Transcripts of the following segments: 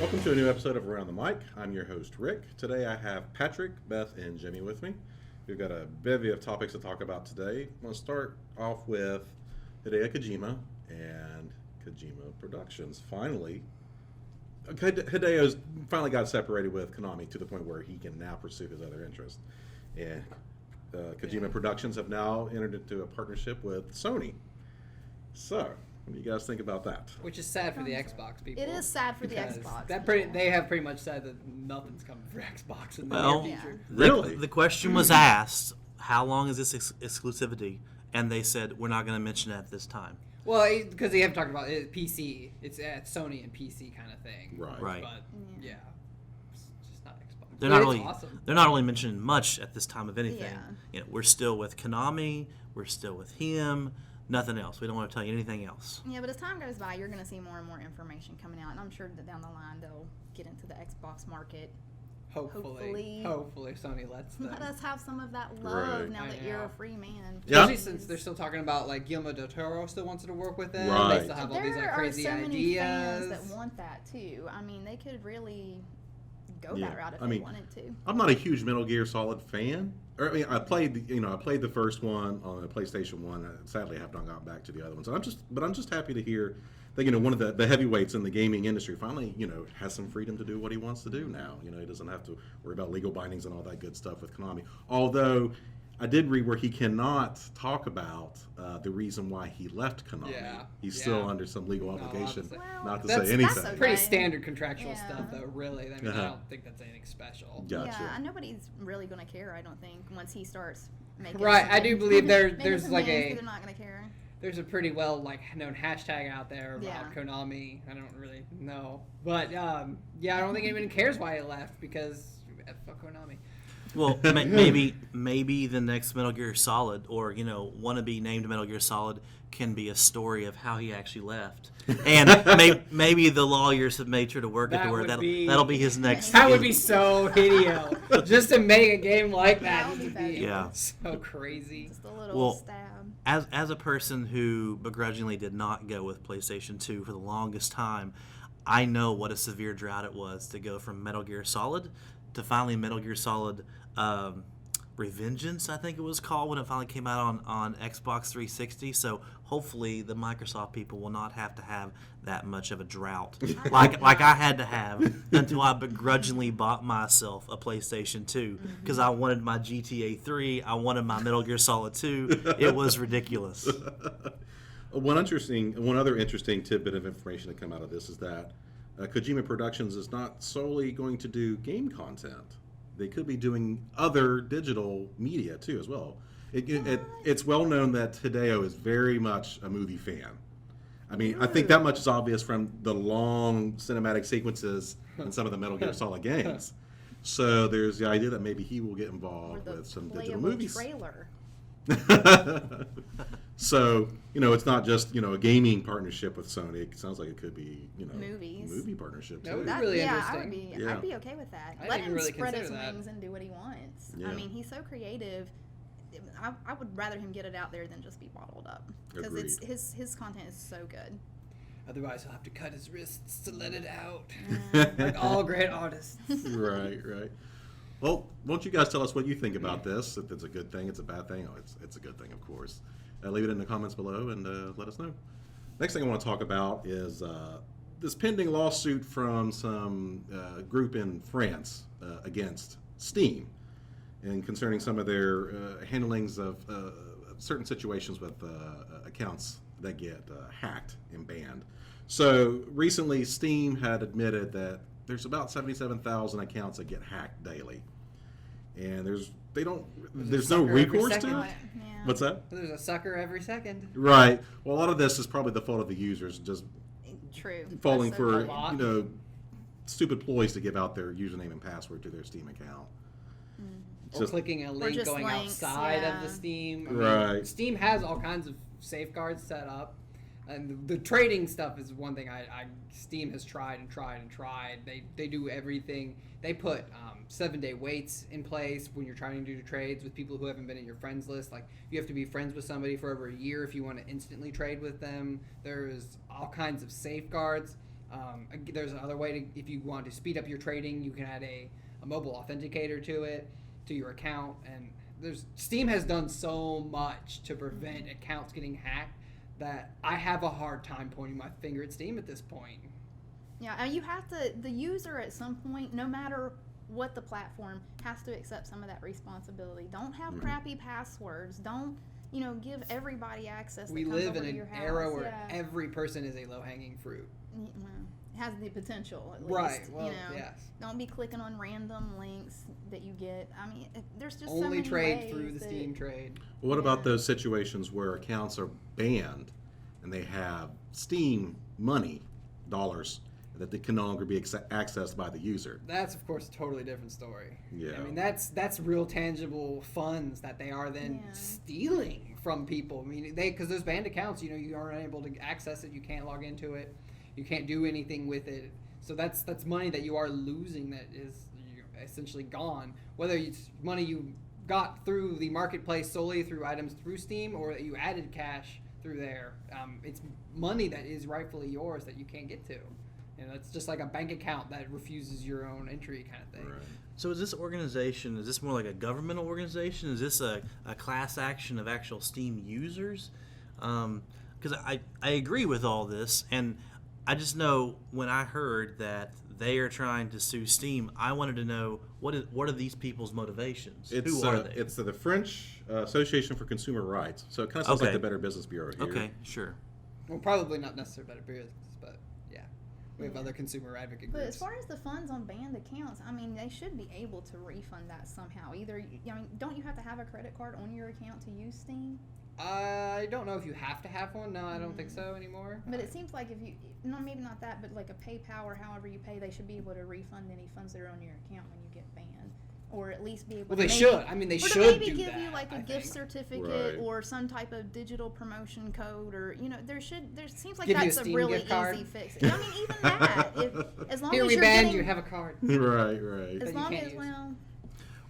Welcome to a new episode of Around the Mic. I'm your host, Rick. Today I have Patrick, Beth, and Jimmy with me. We've got a bevy of topics to talk about today. I'm going to start off with Hideo Kojima and Kojima Productions. Finally, Hideo's finally got separated with Konami to the point where he can now pursue his other interests. And Kojima Productions have now entered into a partnership with Sony. So, what do you guys think about that? Which is sad for the Xbox people. It is sad for the Xbox. They have pretty much said that nothing's coming for Xbox in the Well, near future. Really? The question was asked, how long is this exclusivity? And they said, we're not going to mention it at this time. Well, because they have talked about it, PC. It's Sony and PC kind of thing. Right. But, yeah. It's just not Xbox. They're not It's really awesome. they're not really mentioning much at this time of anything. Yeah. You know, we're still with Konami, we're still with him, nothing else. We don't want to tell you anything else. Yeah, but as time goes by, you're going to see more and more information coming out, and I'm sure that down the line they'll get into the Xbox market. Hopefully Sony lets them. Let us have some of that love Right. now that you're a free man. Yeah. Especially since they're still talking about, like, Guillermo del Toro still wants to work with them. Right. They still have all There these, like, are crazy so many ideas. fans that want that too. I mean, they could really go Yeah. that route if I they mean, wanted to. I'm not a huge Metal Gear Solid fan. I played the first one on the PlayStation 1. Sadly, I have not gotten back to the other ones. I'm just happy to hear that one of the heavyweights in the gaming industry finally has some freedom to do what he wants to do now. He doesn't have to worry about legal bindings and all that good stuff with Konami. Although I did read where he cannot talk about the reason why he left Konami. Yeah. He's still under some legal No, obligation obviously. not to That's- say anything. that's Pretty Okay. standard contractual Yeah. stuff, though, really. I mean, Uh-huh. I don't think that's anything special. Gotcha. Yeah, and nobody's really going to care, I don't think, once he starts making Right, I something- do believe making there's some like games, a- they're not going to care. There's a pretty well known hashtag out there about Yeah. Konami. I don't really know, but I don't think anyone cares why he left because fuck Konami. Well, maybe the next Metal Gear Solid, or wannabe named Metal Gear Solid, can be a story of how he actually left, and maybe the lawyers have made sure to work it That to where would that'll be his next. That would be so Hideo. Just to make a game like that, That would be would be Yeah. so crazy. Just a little Well, stab. As a person who begrudgingly did not go with PlayStation 2 for the longest time, I know what a severe drought it was to go from Metal Gear Solid to finally Metal Gear Solid Revengeance, I think it was called, when it finally came out on Xbox 360. So hopefully the Microsoft people will not have to have that much of a drought like I had to have until I begrudgingly bought myself a PlayStation 2 because I wanted my GTA 3, I wanted my Metal Gear Solid 2. It was ridiculous. One other interesting tidbit of information to come out of this is that Kojima Productions is not solely going to do game content. They could be doing other digital media too as well. It's well known that Hideo is very much a movie fan. I mean, I think that much is obvious from the long cinematic sequences in some of the Metal Gear Solid games. So there's the idea that maybe he will get Or involved the with some digital playable movies. trailer. So, it's not just, a gaming partnership with Sony. It sounds like it could be, Movies. movie partnership That too. would be really I interesting. would be, Yeah. I'd be okay with that. I Let didn't him really spread his consider that. wings and do what he wants. Yeah. I mean, he's so creative. I would rather him get it out there than just be bottled up because Agreed. his content is so good. Otherwise, he'll have to cut his wrists to let it out. Yeah. Like all great artists. Right. Well, won't you guys tell us what you think about this? If it's a good thing, it's a bad thing. Oh, it's a good thing, of course. Leave it in the comments below and let us know. Next thing I want to talk about is this pending lawsuit from some group in France against Steam, and concerning some of their handlings of certain situations with accounts that get hacked and banned. So recently, Steam had admitted that there's about 77,000 accounts that get hacked daily, and there's no sucker every recourse second. to it. Yeah. What's that? There's a sucker every second. Right. Well, a lot of this is probably the fault of the users just True. falling That's so for true. lot. stupid ploys to give out their username and password to their Steam account. Or Just- clicking a link just going links, outside yeah. of the Steam. I mean, Right. Steam has all kinds of safeguards set up. And the trading stuff is one thing Steam has tried and tried and tried. They do everything. They put 7-day waits in place when you're trying to do trades with people who haven't been in your friends list. Like, you have to be friends with somebody for over a year if you want to instantly trade with them. There's all kinds of safeguards. There's another way to, if you want to speed up your trading, you can add a mobile authenticator to it, to your account. And Steam has done so much to prevent accounts getting hacked that I have a hard time pointing my finger at Steam at this point. Yeah, you have to, the user at some point, no matter what the platform, has to accept some of that responsibility. Don't have crappy passwords. Don't, give everybody access. We that comes live over in to your an house. era where every person is a low-hanging fruit. Well, it has the potential, at Right. least. Well, yes. Don't be clicking on random links that you get. I mean, there's just so Only many trade ways through the that- Steam trade. Well, what about those situations where accounts are banned and they have Steam money, dollars, that they can no longer be accessed by the user? That's of course a totally different story. Yeah. I mean that's real tangible funds that they are then stealing from people. I mean because those banned accounts, you aren't able to access it, you can't log into it, you can't do anything with it. So that's money that you are losing that is essentially gone. Whether it's money you got through the marketplace solely through items through Steam or that you added cash through there, it's money that is rightfully yours that you can't get to. It's just like a bank account that refuses your own entry kind of thing. Right. So is this organization, is this more like a governmental organization? Is this a class action of actual Steam users? Because I agree with all this, and I just know when I heard that they are trying to sue Steam, I wanted to know what are these people's motivations? Who are they? It's the French Association for Consumer Rights. So it kind of sounds like the Better Business Bureau here. Okay, sure. Well, probably not necessarily better business, but yeah, we have other consumer advocate But groups. as far as the funds on banned accounts, I mean, they should be able to refund that somehow. Either, don't you have to have a credit card on your account to use Steam? I don't know if you have to have one. No, I don't think so anymore. But it seems like if you, no, maybe not that, but like a PayPal or however you pay, they should be able to refund any funds that are on your account when you get banned, or at least be able. Well, to they maybe, should. I mean, they or to should maybe do give that, you like a I gift think. certificate Right. or some type of digital promotion code, or there seems like Give you a that's a Steam really gift card. easy fix. I mean, even that, as long Here as we you're banned getting, you. Have a card. Right. as that you long can't as use.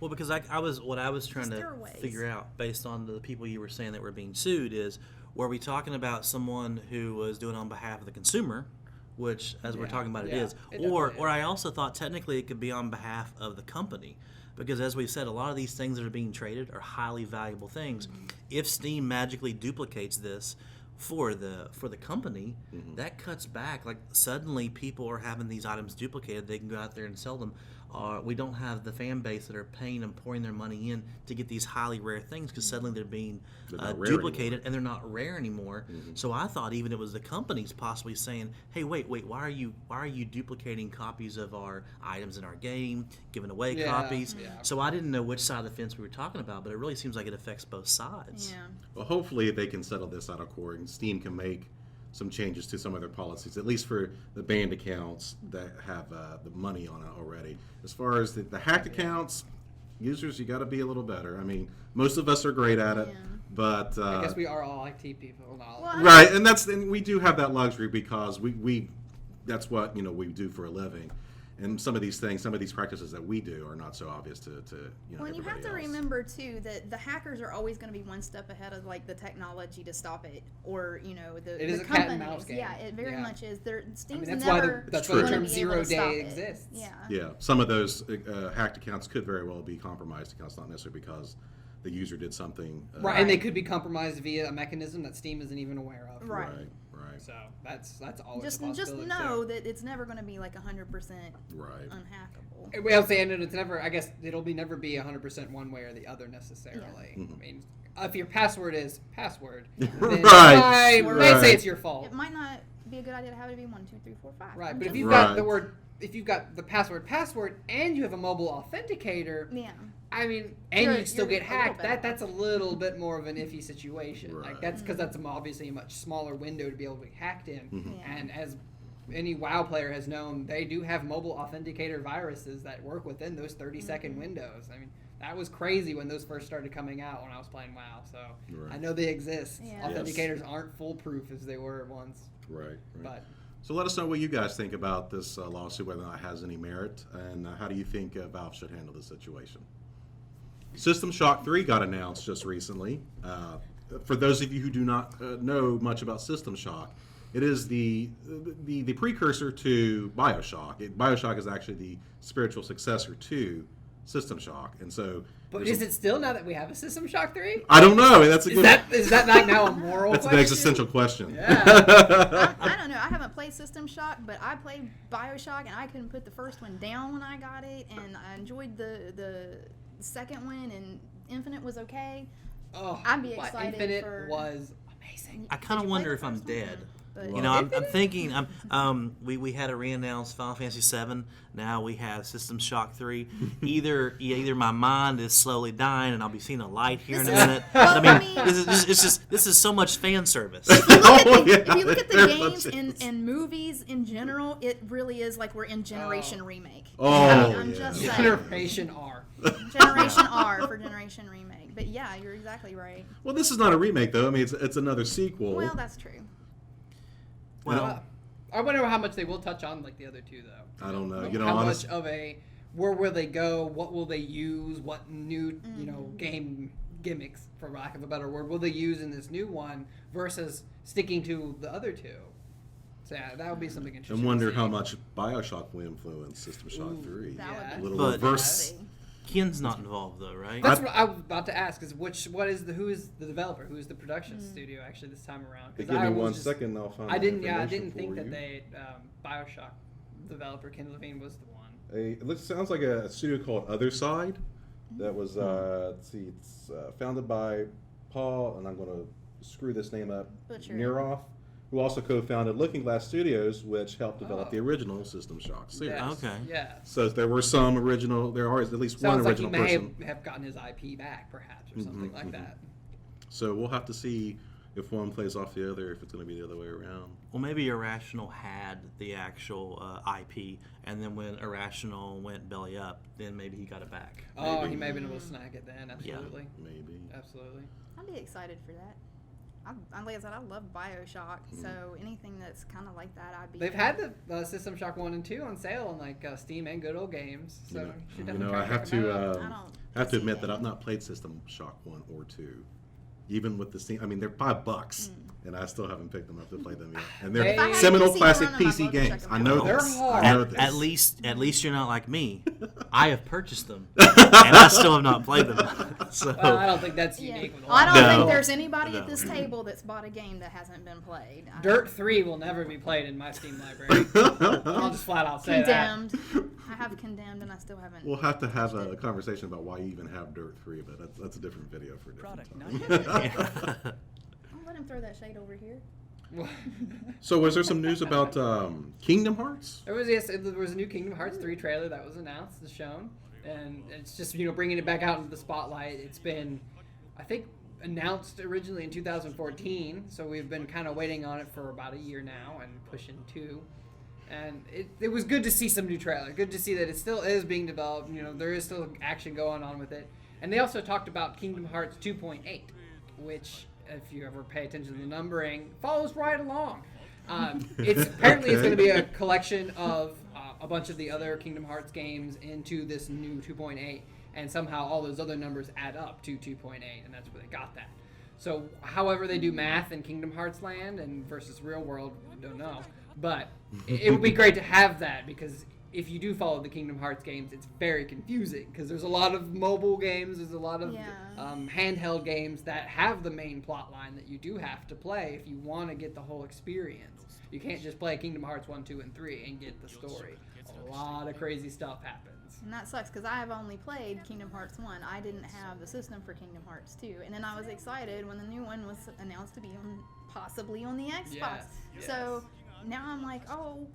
Well, because I was trying Just to their ways. figure out, based on the people you were saying that were being sued, is were we talking about someone who was doing it on behalf of the consumer, which, as we're Yeah, talking about, yeah, it is, it or definitely is. I also thought technically it could be on behalf of the company, because as we've said, a lot of these things that are being traded are highly valuable things. Mm-hmm. If Steam magically duplicates this for the company, that cuts back. Like suddenly people are having these items duplicated, they can go out there and sell them. We don't have the fan base that are paying and pouring their money in to get these highly rare things because suddenly they're being They're not rare duplicated and they're not rare anymore. So I thought even it was the companies possibly saying, "Hey, wait, why are you duplicating copies of our items in our game, giving away Yeah, copies?" yeah. So I didn't know which side of the fence we were talking about, but it really seems like it affects both sides. Yeah. Well, hopefully they can settle this out of court and Steam can make some changes to some of their policies, at least for the banned accounts that have the money on it already. As far as the hacked accounts, users, you got to be a little better. I mean, most of us are great at it, Yeah. but I guess we are all IT people. Not all. Well, right, and we do have that luxury because we that's what we do for a living. And some of these things, some of these practices that we do are not so obvious to Well, and you have to everybody else. remember too that the hackers are always going to be one step ahead of like the technology to stop it, or the It is the a cat and companies. mouse game. Yeah, it very Yeah. much is. Steam's that's never why that's why the gonna term be able zero to stop day it. exists. Yeah. Yeah, some of those hacked accounts could very well be compromised accounts, not necessarily because the user did something. Right, and they could be compromised via a mechanism that Steam isn't even aware of. Right. Right. So that's always Just a possibility. know too. that it's never going to be like 100% Right. unhackable. Well, I'm saying it's never. I guess it'll never be 100% one way or the other necessarily. Mhm. I mean, if your password is password, then Right, I may right. say it's your fault. It might not be a good idea to have it be 1, 2, 3, 4, 5. Right, I'm but if just- you've got Right. the word, if you've got the password, and you have a mobile authenticator, yeah. I mean, and You're- you still you're get a little hacked. better That's a little bit more of an iffy situation. Like Right. that's because that's obviously a much smaller window to be able to be hacked in. Mhm. Yeah. And as any WoW player has known, they do have mobile authenticator viruses that work within those 30-second windows. I mean, that was crazy when those first started coming out when I was playing WoW. So Right. I know they exist. Yeah. Yes. Authenticators aren't foolproof as they were once, Right. but. So let us know what you guys think about this lawsuit, whether or not it has any merit, and how do you think Valve should handle this situation? System Shock 3 got announced just recently. For those of you who do not know much about System Shock, It is the precursor to BioShock. BioShock is actually the spiritual successor to System Shock, and so. But is it still now that we have a System Shock 3? I don't know. That's a good. Is that like now a moral That's question? an existential question. Yeah. I don't know. I haven't played System Shock, but I played BioShock, and I couldn't put the first one down when I got it, and I enjoyed the second one, and Infinite was okay. Oh, I'd be excited Infinite for. was amazing. I kind Did of you wonder play if the I'm first one? dead. But You know, I'm thinking. We had a reannounced Final Fantasy VII. Now we have System Shock 3. Either my mind is slowly dying, and I'll be seeing a light here in a minute. Well, But, I I mean, mean- this is so much fan service. If you Oh, yeah, if you look at the very games much is. and movies in general, it really is like we're in Generation Remake. Oh, I'm yeah. just saying. Generation R. Generation R for Generation Remake. But yeah, you're exactly right. Well, this is not a remake, though. I mean, it's another sequel. Well, that's true. Well, I wonder how much they will touch on like the other two, though. I don't know. How Honest, much of a where will they go? What will they use? What new game gimmicks, for lack of a better word, will they use in this new one versus sticking to the other two? So yeah, that would be something interesting. and wonder to how see. much BioShock will influence System Shock Ooh, 3. That Yeah. would A be little But- reverse. Ken's not involved though, right? That's what I was about to ask. Is who is the developer? Who is the production Mm. studio actually this time around? Give 'Cause me I was one just- second, I'll find I that didn't information think for that you. they BioShock developer Ken Levine was the one. It sounds like a studio called Other Side. That was let's see, it's founded by Paul, and I'm going to screw this name up. Butcher. Neroff, who also co-founded Looking Glass Studios, which helped develop Oh. the original System Shock series. Yes, Okay. Yeah. So there were some original. There are at least one Sounds like he original may person. have gotten his IP back, perhaps, or something like that. So we'll have to see if one plays off the other, if it's going to be the other way around. Well, maybe Irrational had the actual IP, and then when Irrational went belly up, then maybe he got it back. Oh, Maybe. he may have been able to snag it then. Absolutely. Maybe. Absolutely. I'd be excited for that. Like I said, I love BioShock, so anything that's kind of like that, I'd be. They've had the System Shock 1 and 2 on sale on like Steam and Good Old Games. So you should definitely try I to have check them out. to I don't have to see admit that that. I've not played System Shock 1 or 2. Even with the Steam, I mean they're $5, and I still haven't picked them up to play them yet. And If I they're had seminal PC to classic run them, I'd PC love to check games. them I out. know They're this. hard. I know this. At least you're not like me. I have purchased them, and I still have not played them. So Well, I don't think that's Yeah. unique with a I lot don't of No. think there's anybody No. at this table that's bought a game that hasn't been played. Dirt 3 will never be played in my Steam library. I'll just flat out say Condemned. I have Condemned, and I still haven't. We'll have to have a conversation about why you even have Dirt 3, but that's a different video for a different Product time. I'll let him throw that shade over here. that. So was there some news about Kingdom Hearts? There was a new Kingdom Hearts 3 trailer that was announced and shown, and it's just bringing it back out into the spotlight. It's been, I think, announced originally in 2014, so we've been kind of waiting on it for about a year now and pushing 2. And it was good to see some new trailer. Good to see that it still is being developed. There is still action going on with it. And they also talked about Kingdom Hearts 2.8, which, if you ever pay attention to the numbering, follows right along. It's going to be a collection of a bunch of the other Kingdom Hearts games into this new 2.8, and somehow all those other numbers add up to 2.8, and that's where they got that. So, however they do math in Kingdom Hearts land and versus real world, I don't know. But it would be great to have that, because if you do follow the Kingdom Hearts games, it's very confusing, because there's a lot of mobile games, there's a lot of Yeah. handheld games that have the main plot line that you do have to play if you want to get the whole experience. You can't just play Kingdom Hearts 1, 2, and 3 and get the story. A lot of crazy stuff happens. And that sucks because I have only played Kingdom Hearts 1. I didn't have the system for Kingdom Hearts 2. And then I was excited when the new one was announced to be possibly on the Xbox. Yes, So now I'm like, oh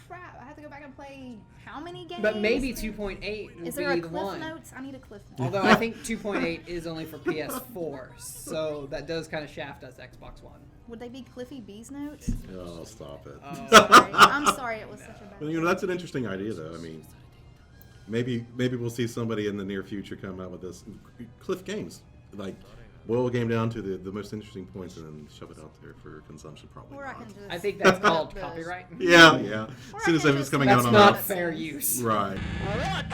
crap, I have to go back and play how many games? But maybe 2.8 will Is be there a the Cliff one. Notes? I need a Cliff Note. Although I think 2.8 is only for PS4, so that does kind of shaft us Xbox One. Would they be Cliffy B's notes? Oh, stop it. Sorry. I'm sorry it was such a bad Well, that's an interesting idea, though. I mean, maybe we'll see somebody in the near future come out with this Cliff Games, like boil a game down to the most interesting points and then shove it out there for consumption. Probably Or I not. can just I think that's put up called the- copyright. Yeah. Or As soon I as can it's just coming put out That's on not our fair use. right. All right,